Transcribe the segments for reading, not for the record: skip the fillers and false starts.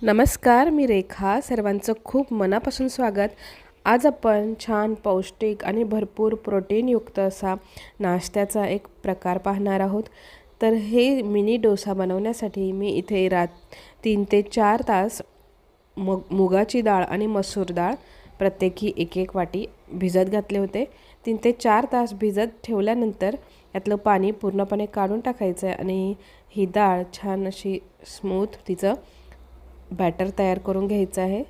नमस्कार, मी रेखा. सर्वांचं खूप मनापासून स्वागत. आज आपण छान पौष्टिक आणि भरपूर प्रोटीनयुक्त असा नाश्त्याचा एक प्रकार पाहणार आहोत. तर हे मिनी डोसा बनवण्यासाठी मी इथे 3 ते 4 तास मुगाची डाळ आणि मसूर डाळ प्रत्येकी एक वाटी भिजत घातले होते. 3 ते 4 तास भिजत ठेवल्यानंतर यातलं पाणी पूर्णपणे काढून टाकायचं आहे आणि ही डाळ छान अशी स्मूथ तिचं बॅटर तयार करून घ्यायचं आहे.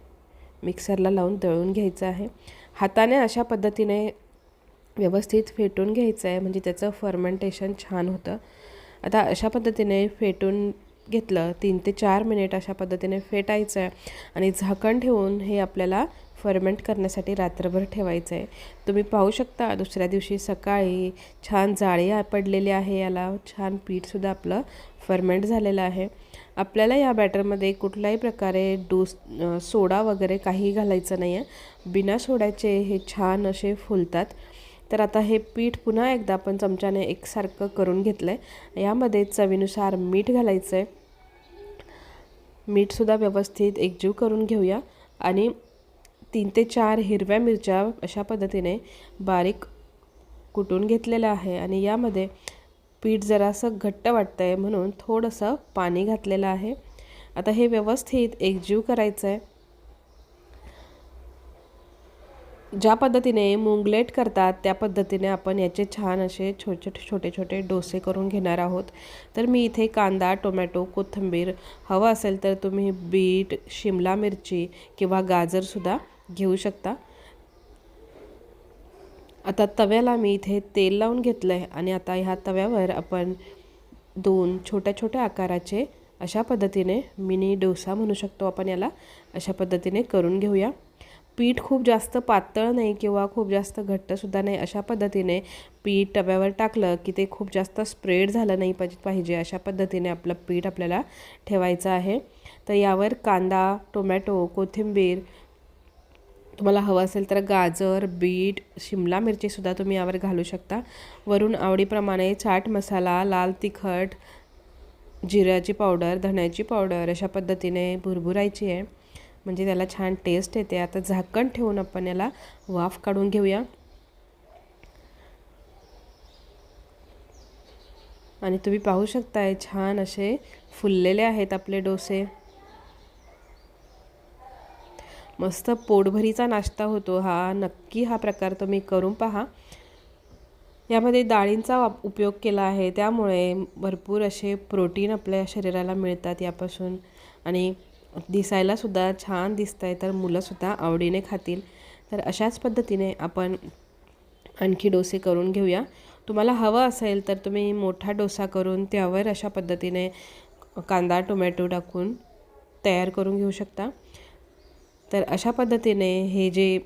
मिक्सरला लावून दळून घ्यायचं आहे. हाताने अशा पद्धतीने व्यवस्थित फेटून घ्यायचं आहे, म्हणजे त्याचं फर्मेंटेशन छान होतं. आता अशा पद्धतीने फेटून घेतलं. 3 ते 4 मिनिट अशा पद्धतीने फेटायचं आहे आणि झाकण ठेवून हे आपल्याला फर्मेंट करण्यासाठी रात्रभर ठेवायचं आहे. तुम्ही पाहू शकता दुसऱ्या दिवशी सकाळी छान जाळी पडलेली आहे. याला छान पीठसुद्धा आपलं फर्मेंट झालेलं आहे. आपल्याला या बॅटरमध्ये कुठल्याही प्रकारे सोडा वगैरे काही घालायचं नाही आहे. बिना सोड्याचे हे छान असे फुलतात. तर आता हे पीठ पुन्हा एकदा आपण चमच्याने एकसारखं करून घेतलं आहे. यामध्ये चवीनुसार मीठ घालायचं आहे. मीठसुद्धा व्यवस्थित एकजीव करून घेऊया आणि 3 ते 4 हिरव्या मिरच्या अशा पद्धतीने बारीक कुटून घेतलेल्या आहे आणि यामध्ये पीठ जरासं घट्ट वाटतं आहे म्हणून थोडंसं पाणी घातलेलं आहे. आता हे व्यवस्थित एकजीव करायचं आहे. ज्या पद्धतीने मुंगलेट करतात त्या पद्धतीने आपण याचे छान असे छोटे छोटे डोसे करून घेणार आहोत. तर मी इथे कांदा, टोमॅटो, कोथिंबीर, हवं असेल तर तुम्ही बीट, शिमला मिरची किंवा गाजरसुद्धा घेऊ शकता. आता तव्याला मी इथे तेल लावून घेतलं आहे आणि आता ह्या तव्यावर आपण 2 छोट्या आकाराचे अशा पद्धतीने मिनी डोसा म्हणू शकतो आपण याला, अशा पद्धतीने करून घेऊया. पीठ खूप जास्त पातळ नाही किंवा खूप जास्त घट्टसुद्धा नाही. अशा पद्धतीने पीठ तव्यावर टाकलं की ते खूप जास्त स्प्रेड झालं नाही पाहिजे. अशा पद्धतीने आपलं पीठ आपल्याला ठेवायचं आहे. तर यावर कांदा, टोमॅटो, कोथिंबीर, तुम्हाला हवं असेल तर गाजर, बीट, शिमला मिरचीसुद्धा तुम्ही यावर घालू शकता. वरून आवडीप्रमाणे चाट मसाला, लाल तिखट, जिऱ्याची पावडर, धण्याची पावडर अशा पद्धतीने भुरभुरायची आहे, म्हणजे त्याला छान टेस्ट येते. आता झाकण ठेवून आपण याला वाफ काढून घेऊया आणि तुम्ही पाहू शकताय छान असे फुललेले आहेत आपले डोसे. मस्त पोटभरीचा नाश्ता होतो हा. नक्की हा प्रकार तुम्ही करून पहा. यामध्ये डाळींचा उपयोग केला आहे, त्यामुळे भरपूर असे प्रोटीन आपल्या शरीराला मिळतात यापासून आणि दिसायलासुद्धा छान दिसत आहे. तर मुलंसुद्धा आवडीने खातील. तर अशाच पद्धतीने आपण आणखी डोसे करून घेऊया. तुम्हाला हवं असेल तर तुम्ही मोठा डोसा करून त्यावर अशा पद्धतीने कांदा, टोमॅटो टाकून तयार करून घेऊ शकता. तर अशा पद्धतीने हे जे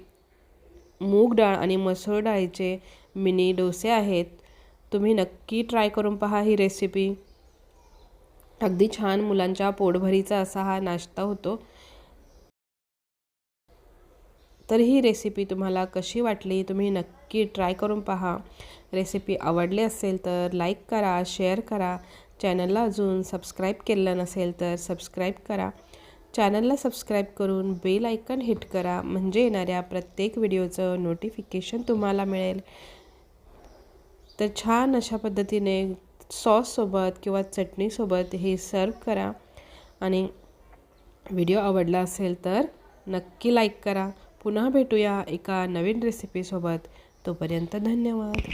मूग डाळ आणि मसूर डाळीचे मिनी डोसे आहेत, तुम्ही नक्की ट्राय करून पहा ही रेसिपी. अगदी छान मुलांच्या पोटभरीचा असा हा नाश्ता होतो. तर ही रेसिपी तुम्हाला कशी वाटली तुम्ही नक्की ट्राय करून पहा. रेसिपी आवडली असेल तर लाईक करा, शेअर करा. चॅनलला अजून सबस्क्राईब केलं नसेल तर सबस्क्राईब करा. चॅनलला सबस्क्राईब करून बेल आयकन हिट करा, म्हणजे येणाऱ्या प्रत्येक व्हिडिओचं नोटिफिकेशन तुम्हाला मिळेल. तर छान अशा पद्धतीने सॉससोबत किंवा चटणीसोबत हे सर्व करा आणि व्हिडिओ आवडला असेल तर नक्की लाईक करा. पुन्हा भेटूया एका नवीन रेसिपीसोबत. तोपर्यंत धन्यवाद.